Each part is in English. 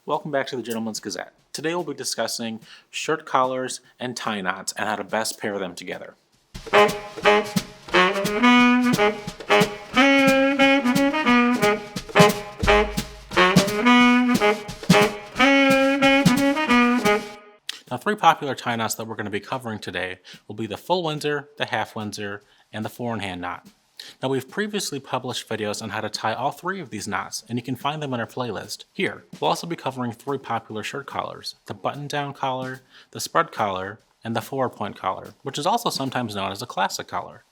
Welcome back to the Gentleman's Gazette. Today we'll be discussing shirt collars and tie knots and how to best pair them together. Now, three popular tie knots that we're going to be covering today will be the full Windsor, the half Windsor, and the 4-in-hand knot. Now, we've previously published videos on how to tie all three of these knots, and you can find them in our playlist here. We'll also be covering three popular shirt collars: the button-down collar, the spread collar, and the forward-point collar, which is also sometimes known as a classic collar.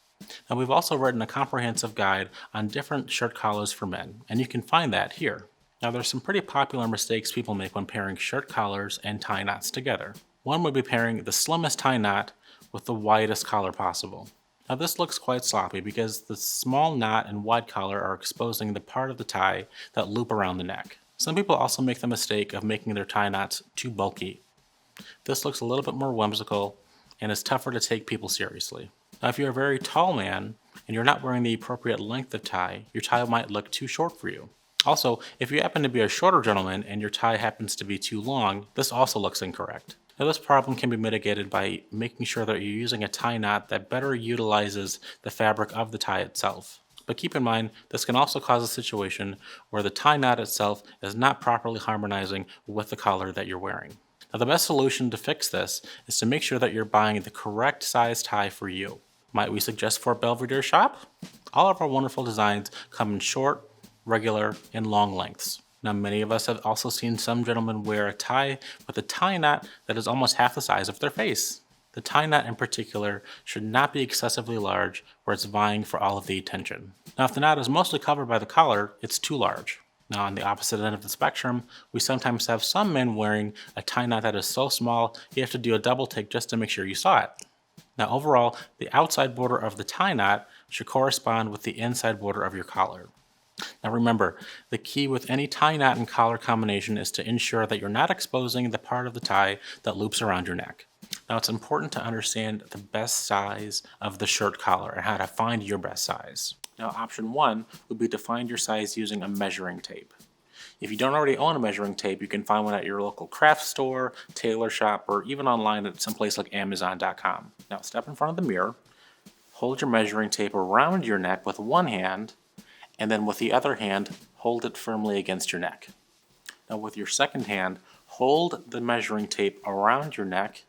Now, we've also written a comprehensive guide on different shirt collars for men, and you can find that here. Now, there's some pretty popular mistakes people make when pairing shirt collars and tie knots together. One would be pairing the slimmest tie knot with the widest collar possible. Now, this looks quite sloppy because the small knot and wide collar are exposing the part of the tie that loop around the neck. Some people also make the mistake of making their tie knots too bulky. This looks a little bit more whimsical and is tougher to take people seriously. Now, if you're a very tall man and you're not wearing the appropriate length of tie, your tie might look too short for you. Also, if you happen to be a shorter gentleman and your tie happens to be too long, this also looks incorrect. Now, this problem can be mitigated by making sure that you're using a tie knot that better utilizes the fabric of the tie itself. But keep in mind, this can also cause a situation where the tie knot itself is not properly harmonizing with the collar that you're wearing. Now, the best solution to fix this is to make sure that you're buying the correct size tie for you. Might we suggest Fort Belvedere shop? All of our wonderful designs come in short, regular, and long lengths. Now, many of us have also seen some gentlemen wear a tie with a tie knot that is almost half the size of their face. The tie knot in particular should not be excessively large where it's vying for all of the attention. Now, if the knot is mostly covered by the collar, it's too large. Now, on the opposite end of the spectrum, we sometimes have some men wearing a tie knot that is so small you have to do a double take just to make sure you saw it. Now, overall, the outside border of the tie knot should correspond with the inside border of your collar. Now remember, the key with any tie knot and collar combination is to ensure that you're not exposing the part of the tie that loops around your neck. Now, it's important to understand the best size of the shirt collar and how to find your best size. Now, option one would be to find your size using a measuring tape. If you don't already own a measuring tape, you can find one at your local craft store, tailor shop, or even online at some place like Amazon.com. Now, step in front of the mirror, hold your measuring tape around your neck with one hand, and then with the other hand, hold it firmly against your neck. Now, with your second hand, hold the measuring tape around your neck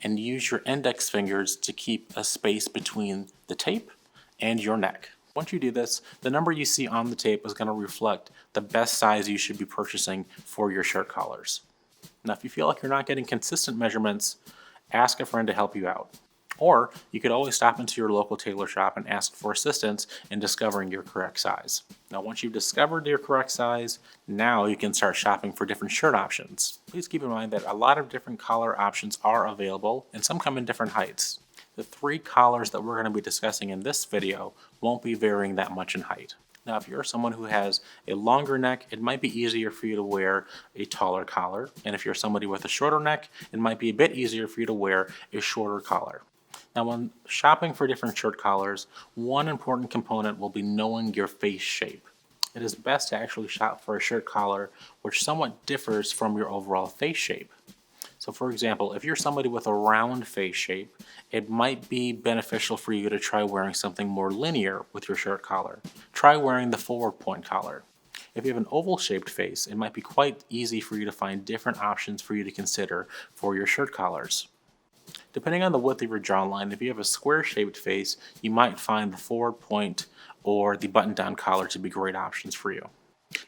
and use your index fingers to keep a space between the tape and your neck. Once you do this, the number you see on the tape is going to reflect the best size you should be purchasing for your shirt collars. Now, if you feel like you're not getting consistent measurements, ask a friend to help you out. Or you could always stop into your local tailor shop and ask for assistance in discovering your correct size. Now, once you've discovered your correct size, now you can start shopping for different shirt options. Please keep in mind that a lot of different collar options are available, and some come in different heights. The three collars that we're going to be discussing in this video won't be varying that much in height. Now, if you're someone who has a longer neck, it might be easier for you to wear a taller collar. And if you're somebody with a shorter neck, it might be a bit easier for you to wear a shorter collar. Now, when shopping for different shirt collars, one important component will be knowing your face shape. It is best to actually shop for a shirt collar which somewhat differs from your overall face shape. So, for example, if you're somebody with a round face shape, it might be beneficial for you to try wearing something more linear with your shirt collar. Try wearing the forward point collar. If you have an oval-shaped face, it might be quite easy for you to find different options for you to consider for your shirt collars. Depending on the width of your jawline, if you have a square-shaped face, you might find the forward point or the button-down collar to be great options for you.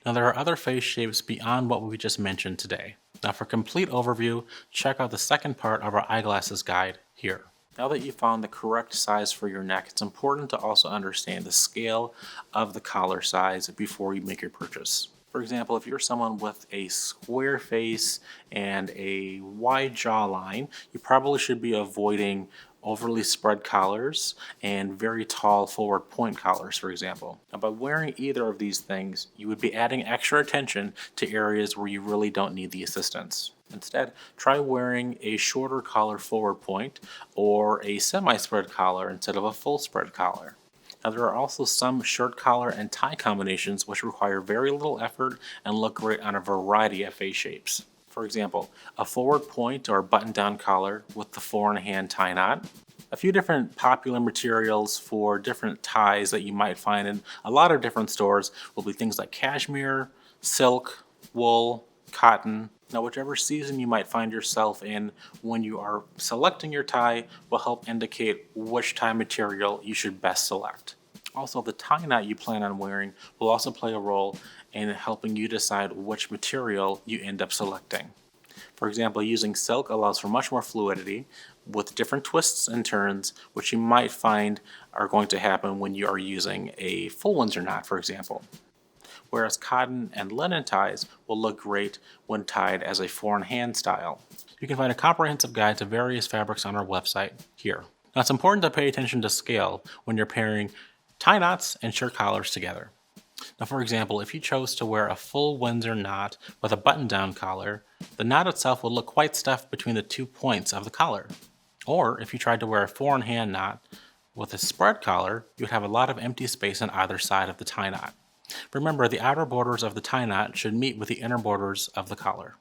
Now, there are other face shapes beyond what we just mentioned today. Now, for complete overview, check out the second part of our eyeglasses guide here. Now that you've found the correct size for your neck, it's important to also understand the scale of the collar size before you make your purchase. For example, if you're someone with a square face and a wide jawline, you probably should be avoiding overly spread collars and very tall forward point collars, for example. Now, by wearing either of these things, you would be adding extra attention to areas where you really don't need the assistance. Instead, try wearing a shorter collar forward point or a semi-spread collar instead of a full spread collar. Now there are also some shirt collar and tie combinations which require very little effort and look great on a variety of face shapes. For example, a forward point or button down collar with the 4-in-1 tie knot. A few different popular materials for different ties that you might find in a lot of different stores will be things like cashmere, silk, wool, cotton. Now whichever season you might find yourself in when you are selecting your tie will help indicate which tie material you should best select. Also, the tie knot you plan on wearing will also play a role in helping you decide which material you end up selecting. For example, using silk allows for much more fluidity with different twists and turns, which you might find are going to happen when you are using a full Windsor knot, for example. Whereas cotton and linen ties will look great when tied as a 4-in-1 style. You can find a comprehensive guide to various fabrics on our website here. Now it's important to pay attention to scale when you're pairing tie knots and shirt collars together. Now for example, if you chose to wear a full Windsor knot with a button-down collar, the knot itself would look quite stuffed between the 2 points of the collar. Or if you tried to wear a 4-in-1 knot with a spread collar, you would have a lot of empty space on either side of the tie knot. Remember, the outer borders of the tie knot should meet with the inner borders of the collar.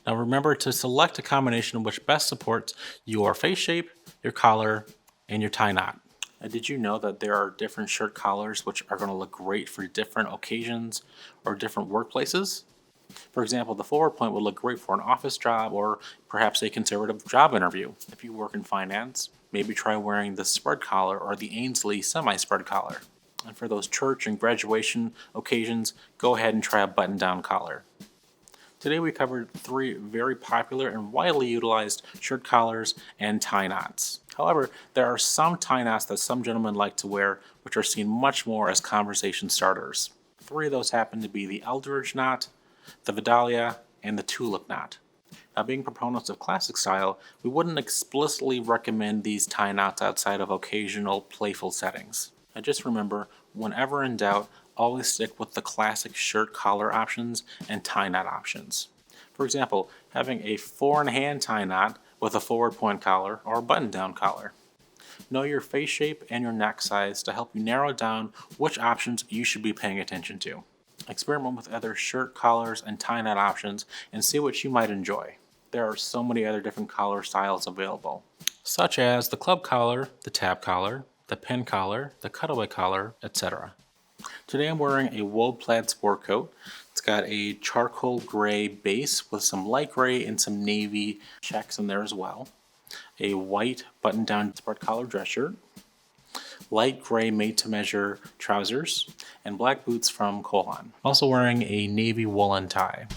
Now remember to select a combination which best supports your face shape, your collar, and your tie knot. Did you know that there are different shirt collars which are going to look great for different occasions or different workplaces? For example, the forward point would look great for an office job or perhaps a conservative job interview. If you work in finance, maybe try wearing the spread collar or the Ainsley semi-spread collar. And for those church and graduation occasions, go ahead and try a button-down collar. Today we covered 3 very popular and widely utilized shirt collars and tie knots. However, there are some tie knots that some gentlemen like to wear which are seen much more as conversation starters. 3 of those happen to be the Eldridge knot, the Vidalia, and the tulip knot. Now being proponents of classic style, we wouldn't explicitly recommend these tie knots outside of occasional playful settings. Now just remember, whenever in doubt, always stick with the classic shirt collar options and tie knot options. For example, having a 4-in-1 tie knot with a forward point collar or a button down collar. Know your face shape and your neck size to help you narrow down which options you should be paying attention to. Experiment with other shirt collars and tie knot options and see what you might enjoy. There are so many other different collar styles available, such as the club collar, the tab collar, the pin collar, the cutaway collar, etc. Today I'm wearing a wool plaid sport coat. It's got a charcoal gray base with some light gray and some navy checks in there as well. A white button-down spread collar dress shirt, light gray made-to-measure trousers, and black boots from Kohan. Also wearing a navy woolen tie.